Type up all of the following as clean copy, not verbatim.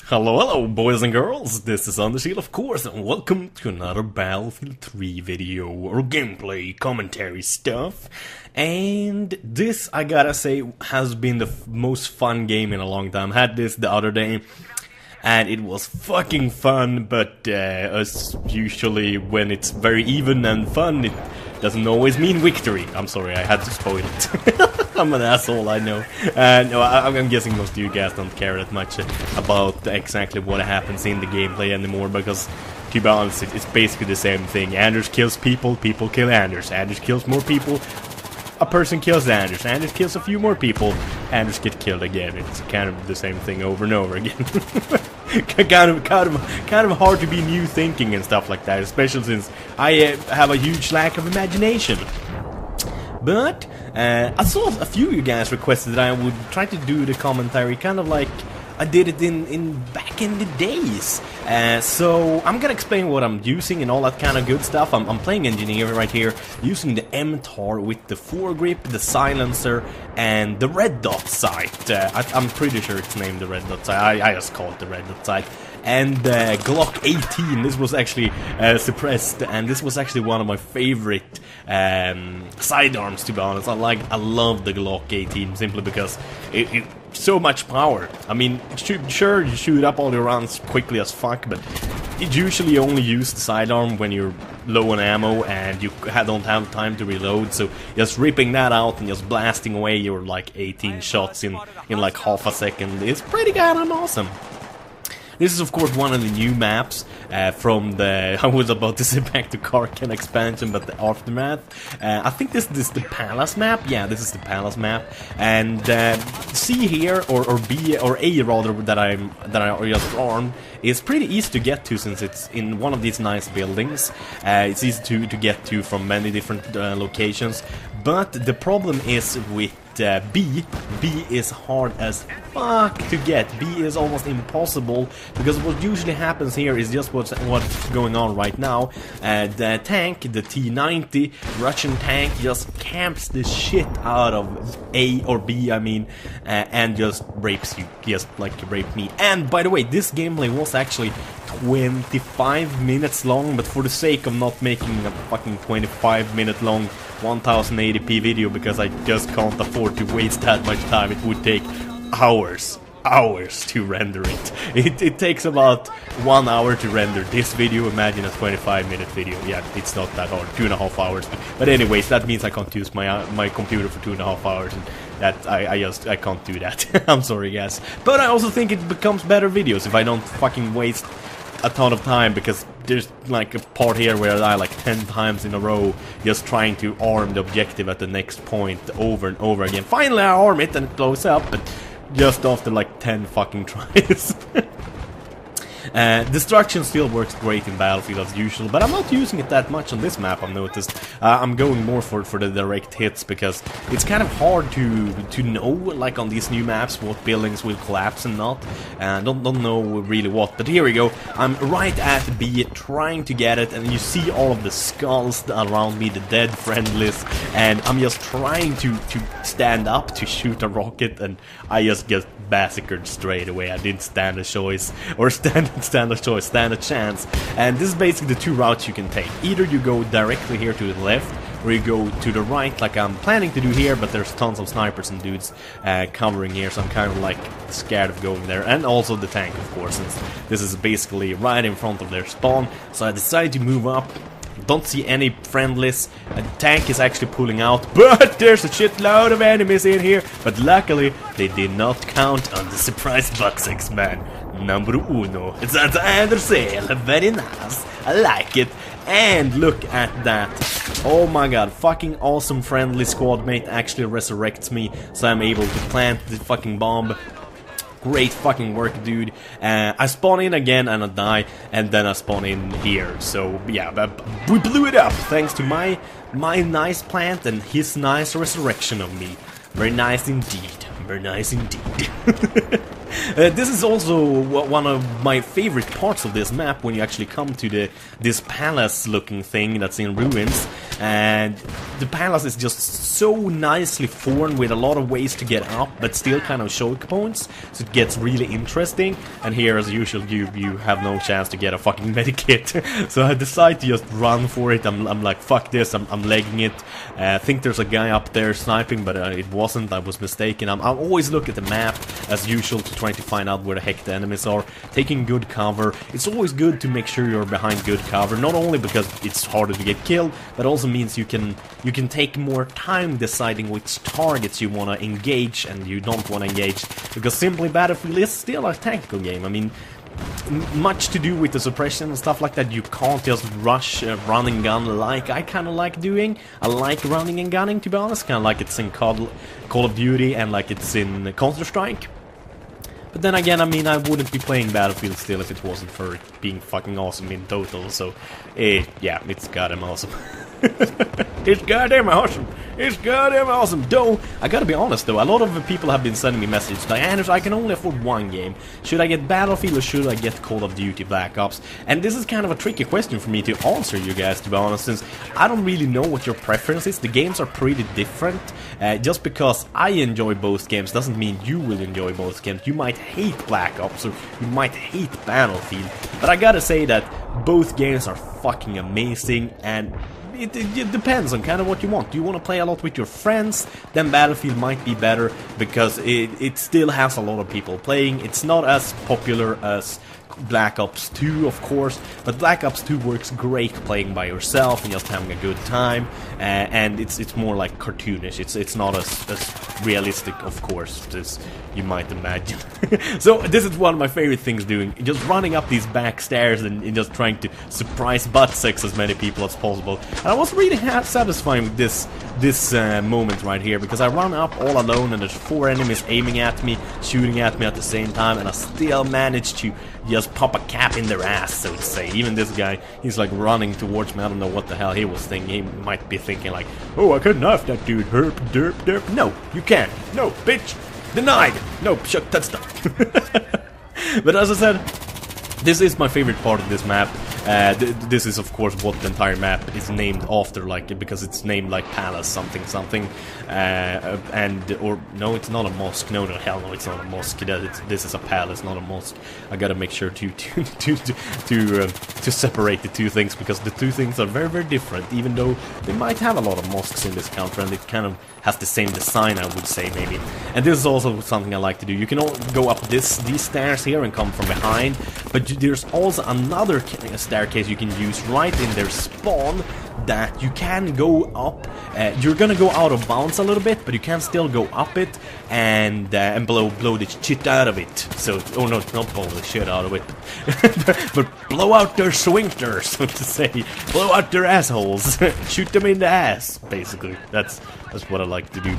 Hello, hello, boys and girls, this is Undershield, of course, and welcome to another Battlefield 3 video, or gameplay, commentary stuff. And this, I gotta say, has been the most fun game in a long time. Had this the other day, and it was fucking fun, but as usually when it's very even and fun, it doesn't always mean victory. I'm sorry, I had to spoil it. I'm an asshole, I know. No, I'm guessing most of you guys don't care that much about exactly what happens in the gameplay anymore, because, to be honest, it's basically the same thing. Anders kills people, people kill Anders. Anders kills more people, a person kills Anders. Anders kills a few more people, Anders get killed again. It's kind of the same thing over and over again. kind of hard to be new thinking and stuff like that, especially since I have a huge lack of imagination. But I saw a few of you guys requested that I would try to do the commentary kind of like I did it in back in the days. So I'm gonna explain what I'm using and all that kind of good stuff. I'm playing engineer right here, using the MTAR with the foregrip, the silencer, and the red dot sight. I'm pretty sure it's named the red dot sight. I just call it the red dot sight. And Glock 18, this was actually suppressed, and this was actually one of my favorite sidearms, to be honest. I love the Glock 18 simply because it so much power. I mean, sure, you shoot up all your rounds quickly as fuck, but you usually only use the sidearm when you're low on ammo and you don't have time to reload, so just ripping that out and just blasting away your like 18 shots in like half a second is pretty goddamn awesome. This is of course one of the new maps from the, I was about to say back to Karkin expansion, but the Aftermath. I think this is the Palace map. Yeah, this is the Palace map. And C here, or B, or A rather, that I just armed, is pretty easy to get to since it's in one of these nice buildings. It's easy to get to from many different locations. But the problem is with B is hard as fuck to get. B is almost impossible, because what usually happens here is just what's going on right now. The tank, the T-90 Russian tank, just camps the shit out of A or B, I mean, and just rapes you, just like you raped me. And by the way, this gameplay was actually 25 minutes long, but for the sake of not making a fucking 25-minute long 1080p video, because I just can't afford to waste that much time. It would take hours to render it. It takes about 1 hour to render this video. Imagine a 25-minute video. Yeah, it's not that hard. 2.5 hours. But anyways, that means I can't use my computer for 2.5 hours, and that I can't do that. I'm sorry, guys. But I also think it becomes better videos if I don't fucking waste a ton of time, because there's like a part here where I die like 10 times in a row just trying to arm the objective at the next point over and over again. Finally I arm it and it blows up, but just after like 10 fucking tries. Destruction still works great in Battlefield as usual, but I'm not using it that much on this map, I've noticed. I'm going more for the direct hits, because it's kind of hard to know, like on these new maps, what buildings will collapse and not. Don't know really what, but here we go. I'm right at B, trying to get it, and you see all of the skulls around me, the dead friendlies, and I'm just trying to stand up to shoot a rocket, and I just get massacred straight away. I didn't stand a choice, or stand a chance. And this is basically the two routes you can take. Either you go directly here to the left, or you go to the right, like I'm planning to do here, but there's tons of snipers and dudes covering here, so I'm kind of like scared of going there. And also the tank, of course, since this is basically right in front of their spawn. So I decided to move up. Don't see any friendlies. The tank is actually pulling out, but there's a shitload of enemies in here. But luckily, they did not count on the surprise box X-Man. Number uno. It's at the end of sale. Very nice. I like it. And look at that. Oh my god, fucking awesome friendly squad mate actually resurrects me, so I'm able to plant the fucking bomb. Great fucking work, dude. I spawn in again and I die, and then I spawn in here. So yeah, we blew it up thanks to my nice plant and his nice resurrection of me. Very nice indeed. Very nice indeed. This is also one of my favorite parts of this map, when you actually come to this palace-looking thing that's in ruins. And the palace is just so nicely formed with a lot of ways to get up, but still kind of choke points, so it gets really interesting. And here, as usual, you have no chance to get a fucking medikit. So I decide to just run for it. I'm like, fuck this, I'm legging it. I think there's a guy up there sniping, but it wasn't, I was mistaken. I always look at the map, as usual, to try to find out where the heck the enemies are. Taking good cover. It's always good to make sure you're behind good cover, not only because it's harder to get killed, but also means you can take more time deciding which targets you want to engage and you don't want to engage, because simply Battlefield is still a tactical game. I mean, much to do with the suppression and stuff like that. You can't just rush run and gun like I kind of like doing. I like running and gunning, to be honest, kind of like it's in Call of Duty and like it's in Counter-Strike. But then again, I mean, I wouldn't be playing Battlefield still if it wasn't for it being fucking awesome in total, so yeah, it's goddamn awesome. It's goddamn awesome. It's goddamn awesome. Though, I gotta be honest though, a lot of people have been sending me messages like, Anders, I can only afford one game. Should I get Battlefield or should I get Call of Duty Black Ops? And this is kind of a tricky question for me to answer, you guys, to be honest, since I don't really know what your preference is. The games are pretty different. Just because I enjoy both games doesn't mean you will enjoy both games. You might hate Black Ops or you might hate Battlefield. But I gotta say that both games are fucking amazing, and it depends on kind of what you want. Do you want to play a lot with your friends? Then Battlefield might be better, because it still has a lot of people playing. It's not as popular as Black Ops 2, of course, but Black Ops 2 works great playing by yourself and just having a good time, and it's more like cartoonish. It's not as realistic, of course, as you might imagine. So this is one of my favorite things doing, just running up these back stairs and just trying to surprise butt sex as many people as possible. And I was really satisfying with this moment right here, because I run up all alone and there's 4 enemies aiming at me, shooting at me at the same time, and I still managed to just pop a cap in their ass, so to say. Even this guy, he's like running towards me. I don't know what the hell he was thinking. He might be thinking like, oh, I could knife that dude, herp, derp, derp. No, you can't. No, bitch. Denied. No, shut that stuff. But as I said, this is my favorite part of this map. This is of course what the entire map is named after, like, because it's named like Palace something something, or no, it's not a mosque. No, hell no, it's not a mosque. This is a palace, not a mosque. I gotta make sure to separate the two things, because the two things are very, very different. Even though they might have a lot of mosques in this country, and it kind of has the same design, I would say, maybe. And this is also something I like to do. You can all go up these stairs here and come from behind, but there's also another staircase you can use right in their spawn that you can go up. You're gonna go out of bounds a little bit, but you can still go up it and blow the shit out of it. So, oh no, not blow the shit out of it, but blow out their sphincters, so to say. Blow out their assholes. Shoot them in the ass, basically. That's what I like to do.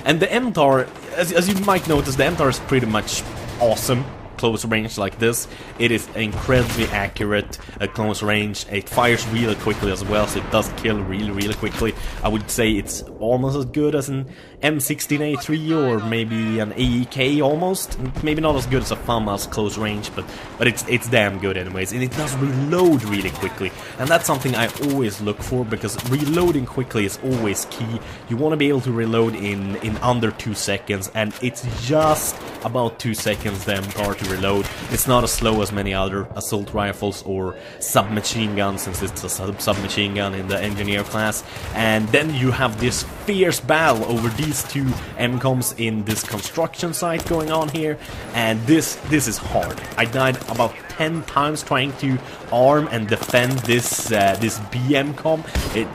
And the MTAR, as you might notice, the MTAR is pretty much awesome. Close range like this, it is incredibly accurate at close range. It fires really quickly as well, so it does kill really quickly. I would say it's almost as good as an M16A3 or maybe an AEK almost. Maybe not as good as a FAMAS close range, but it's damn good anyways. And it does reload really quickly, and that's something I always look for, because reloading quickly is always key. You want to be able to reload in under 2 seconds, and it's just about 2 seconds the MTAR to reload. It's not as slow as many other assault rifles or submachine guns, since it's a submachine gun in the engineer class. And then you have this fierce battle over these two MCOMs in this construction site going on here, and this is hard. I died about 10 times trying to arm and defend this BMCOM.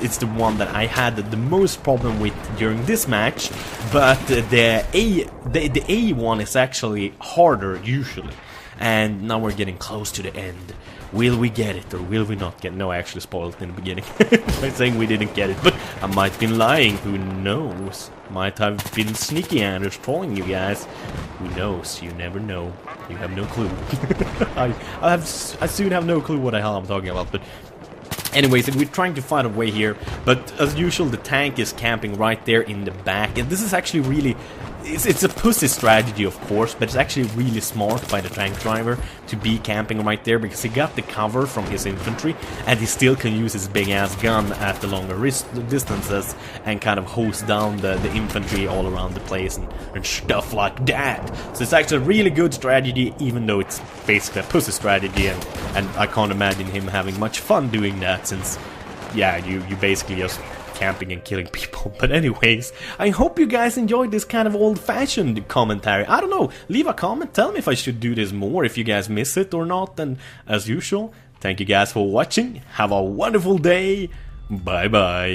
It's the one that I had the most problem with during this match, but the A one is actually harder usually. And now we're getting close to the end. Will we get it or will we not get it? No, I actually spoiled it in the beginning by saying we didn't get it, but I might have been lying, who knows? Might have been sneaky Anders trolling you guys. Who knows? You never know. You have no clue. I soon have no clue what the hell I'm talking about, but anyways, we're trying to find a way here, but as usual the tank is camping right there in the back, and this is actually really it's a pussy strategy, of course, but it's actually really smart by the tank driver to be camping right there, because he got the cover from his infantry, and he still can use his big-ass gun at the longer distances and kind of hose down the infantry all around the place and stuff like that. So it's actually a really good strategy, even though it's basically a pussy strategy, and I can't imagine him having much fun doing that, since, yeah, you basically just camping and killing people. But anyways, I hope you guys enjoyed this kind of old-fashioned commentary. I don't know, leave a comment, tell me if I should do this more, if you guys miss it or not, and as usual, thank you guys for watching, have a wonderful day, bye bye.